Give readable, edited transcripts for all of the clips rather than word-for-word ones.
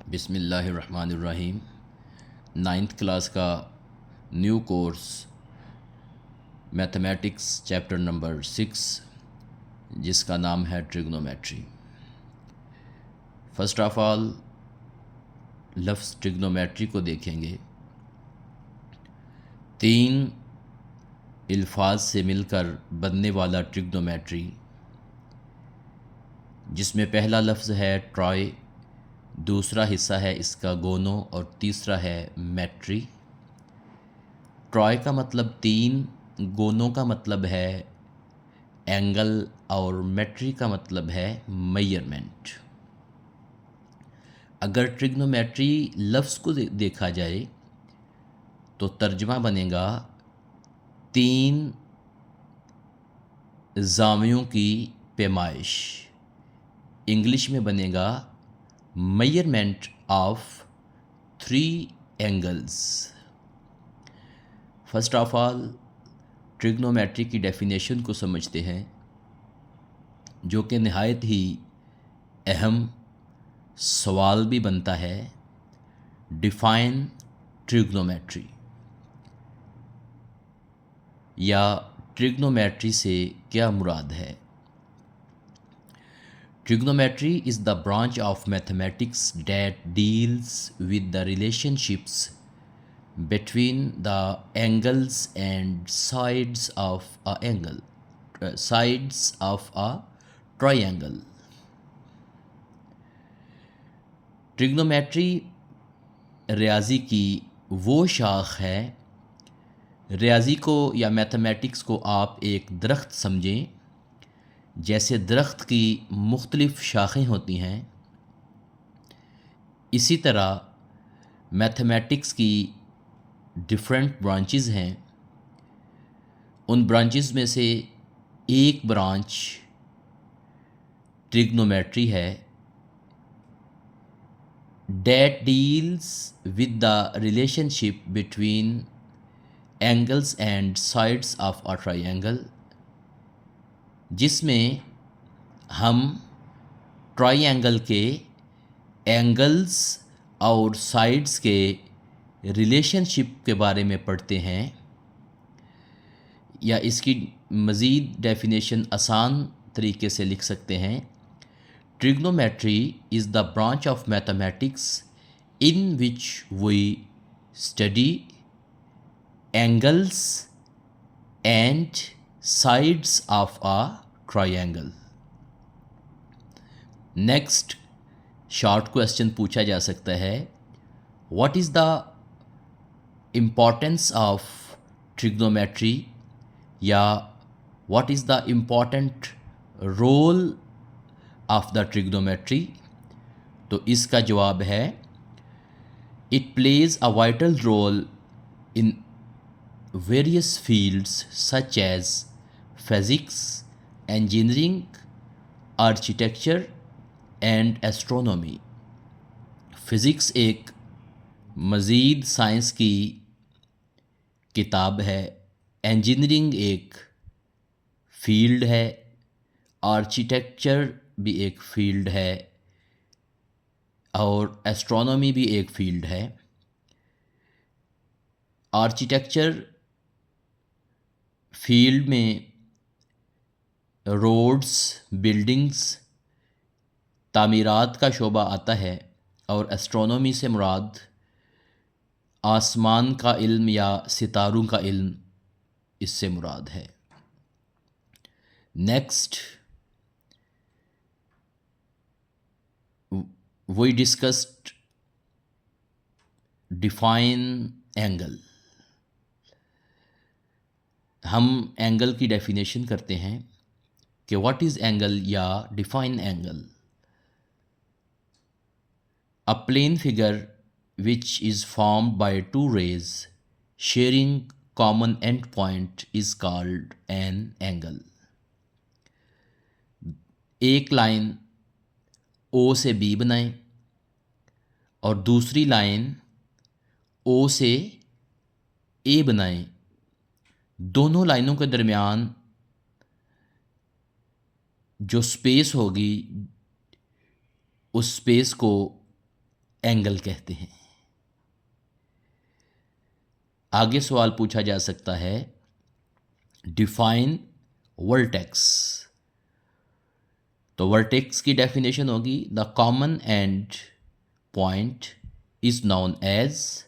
बिस्मिल्लाहिर्रहमानिर्रहीम। Ninth class का new course mathematics chapter number 6 जिसका नाम है ट्रिग्नोमेट्री। फ़र्स्ट ऑफ़ ऑल लफ्ज़ ट्रिग्नोमेट्री को देखेंगे। तीन अल्फाज से मिलकर बनने वाला ट्रिग्नोमेट्री, जिसमें पहला लफ्ज़ है ट्रॉय, दूसरा हिस्सा है इसका गोनो और तीसरा है मैट्री। ट्रॉय का मतलब तीन, गोनो का मतलब है एंगल और मैट्री का मतलब है मेजरमेंट। अगर ट्रिग्नोमेट्री लफ्ज़ को देखा जाए तो तर्जमा बनेगा तीन ज़ावियों की पैमाइश। इंग्लिश में बनेगा measurement of three angles. First of all trigonometry की डेफिनेशन को समझते हैं, जो कि नहायत ही अहम सवाल भी बनता है। डिफाइन ट्रिग्नोमेट्री, या ट्रिग्नोमेट्री से क्या मुराद है। Trigonometry is the branch of mathematics that deals with the relationships between the angles and sides of a triangle. Trigonometry रियाजी की वो शाख है। रियाजी को या मैथमेटिक्स को आप एक दरख्त समझें। जैसे दरख्त की मुख्तलिफ़ शाखें होती हैं, इसी तरह मैथमेटिक्स की डिफरेंट ब्रांचेस हैं। उन ब्रांचेस में से एक ब्रांच ट्रिग्नोमेट्री है, that deals with the relationship between angles and sides of a triangle, जिसमें हम ट्राइंगल के एंगल्स और साइड्स के रिलेशनशिप के बारे में पढ़ते हैं। या इसकी मज़ीद डेफिनेशन आसान तरीके से लिख सकते हैं। Trigonometry is the branch of mathematics in which we study angles and sides of a triangle. Next short question पूछा जा सकता है, what is the importance of trigonometry, या what is the important role of the trigonometry. तो इसका जवाब है, it plays a vital role in various fields such as physics, engineering, architecture and astronomy. Physics एक मज़ीद साइंस की किताब है, इंजीनियरिंग एक फ़ील्ड है, आर्किटेक्चर भी एक फ़ील्ड है और एस्ट्रोनॉमी भी एक फ़ील्ड है। आर्किटेक्चर फील्ड में रोड्स, बिल्डिंग्स, तामीरात का शोबा आता है, और एस्ट्रोनॉमी से मुराद आसमान का इल्म या सितारों का इल्म इससे मुराद है। Next we discussed define angle. हम एंगल की डेफिनेशन करते हैं कि व्हाट इज़ एंगल या define angle. A plane figure which is formed by two rays sharing common end point is called an angle. एक लाइन ओ से B बनाएं और दूसरी लाइन ओ से ए बनाएं। दोनों लाइनों के दरमियान जो स्पेस होगी, उस स्पेस को एंगल कहते हैं। आगे सवाल पूछा जा सकता है, डिफाइन वर्टेक्स। तो वर्टेक्स की डेफिनेशन होगी, the common end point is known as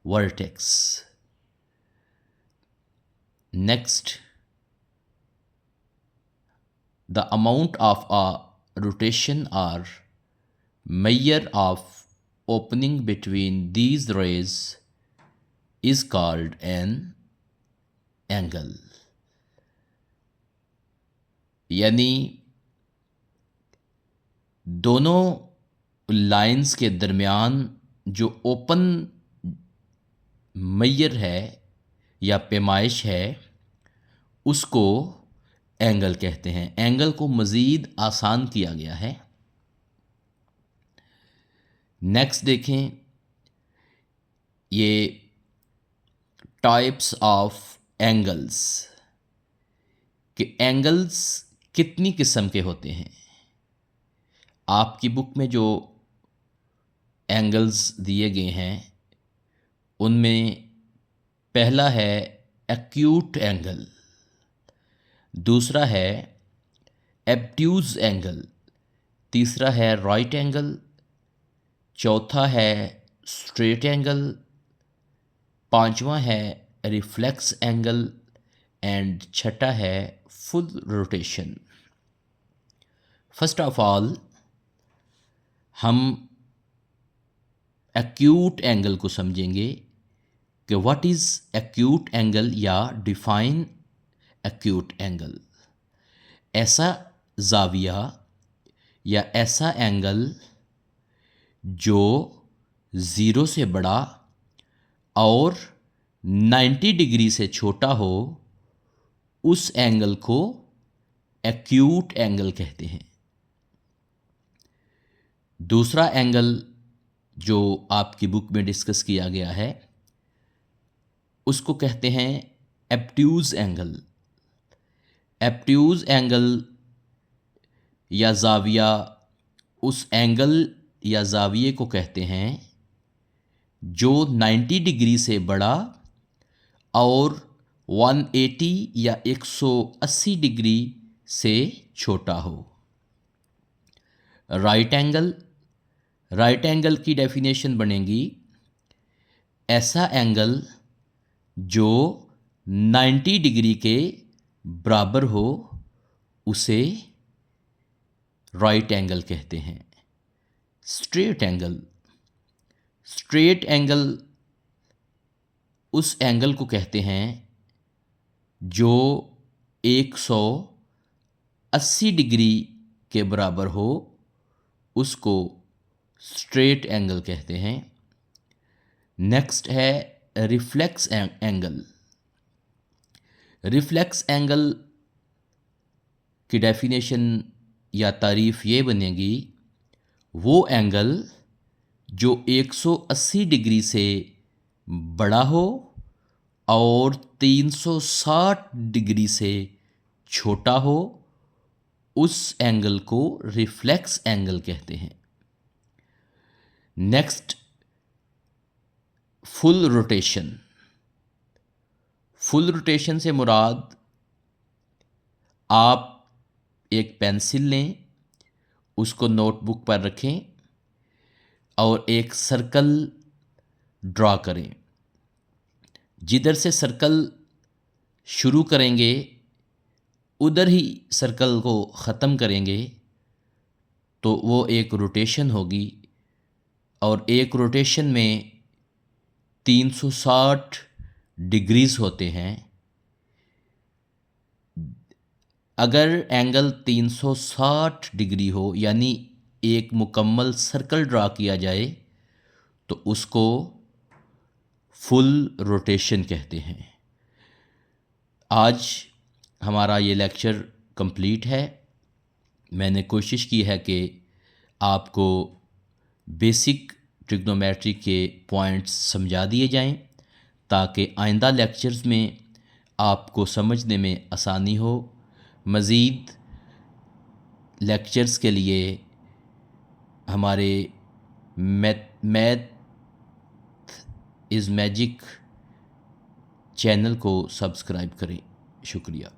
vertex. Next, the amount of a rotation or measure of opening between these rays is called an angle। यानी दोनों लाइंस के दरमियान जो ओपन मेजर है या पैमाइश है उसको एंगल कहते हैं। एंगल को मज़ीद आसान किया गया है। नेक्स्ट देखें, ये टाइप्स ऑफ एंगल्स, कि एंगल्स कितनी किस्म के होते हैं। आपकी बुक में जो एंगल्स दिए गए हैं उनमें पहला है एक्यूट एंगल, दूसरा है एब्ट्यूज एंगल, तीसरा है राइट एंगल, चौथा है स्ट्रेट एंगल, पांचवा है रिफ्लेक्स एंगल एंड छठा है full rotation. First of all हम एक्यूट एंगल को समझेंगे कि व्हाट इज़ एक्यूट एंगल या डिफाइन एक्यूट एंगल। ऐसा जाविया या ऐसा एंगल जो 0 से बड़ा और 90 डिग्री से छोटा हो, उस एंगल को एक्यूट एंगल कहते हैं। दूसरा एंगल जो आपकी बुक में डिस्कस किया गया है उसको कहते हैं एब्ट्यूज एंगल। एब्ट्यूज एंगल या जाविया उस एंगल या जाविये को कहते हैं जो 90 डिग्री से बड़ा और 180 या 180 डिग्री से छोटा हो। राइट एंगल, राइट एंगल की डेफिनेशन बनेगी ऐसा एंगल जो 90 डिग्री के बराबर हो उसे राइट एंगल कहते हैं। स्ट्रेट एंगल, स्ट्रेट एंगल उस एंगल को कहते हैं जो 180 डिग्री के बराबर हो, उसको स्ट्रेट एंगल कहते हैं। नेक्स्ट है रिफ्लेक्स एंगल। रिफ्लेक्स एंगल की डेफिनेशन या तारीफ़ ये बनेगी, वो एंगल जो 180 डिग्री से बड़ा हो और 360 डिग्री से छोटा हो, उस एंगल को रिफ्लेक्स एंगल कहते हैं। Next, full rotation. Full rotation से मुराद, आप एक पेंसिल लें, उसको नोटबुक पर रखें और एक सर्कल ड्रा करें। जिधर से सर्कल शुरू करेंगे उधर ही सर्कल को ख़त्म करेंगे तो वो एक रोटेशन होगी, और एक रोटेशन में 360 डिग्रीज़ होते हैं। अगर एंगल 360 डिग्री हो यानी एक मुकम्मल सर्कल ड्रा किया जाए तो उसको फुल रोटेशन कहते हैं। आज हमारा ये लेक्चर कंप्लीट है। मैंने कोशिश की है कि आपको बेसिक ट्रिग्नोमेट्री के पॉइंट्स समझा दिए जाएं ताकि आइंदा लेक्चर्स में आपको समझने में आसानी हो। मज़ीद लेक्चर्स के लिए हमारे मैथ इज़ मैजिक चैनल को सब्सक्राइब करें। शुक्रिया।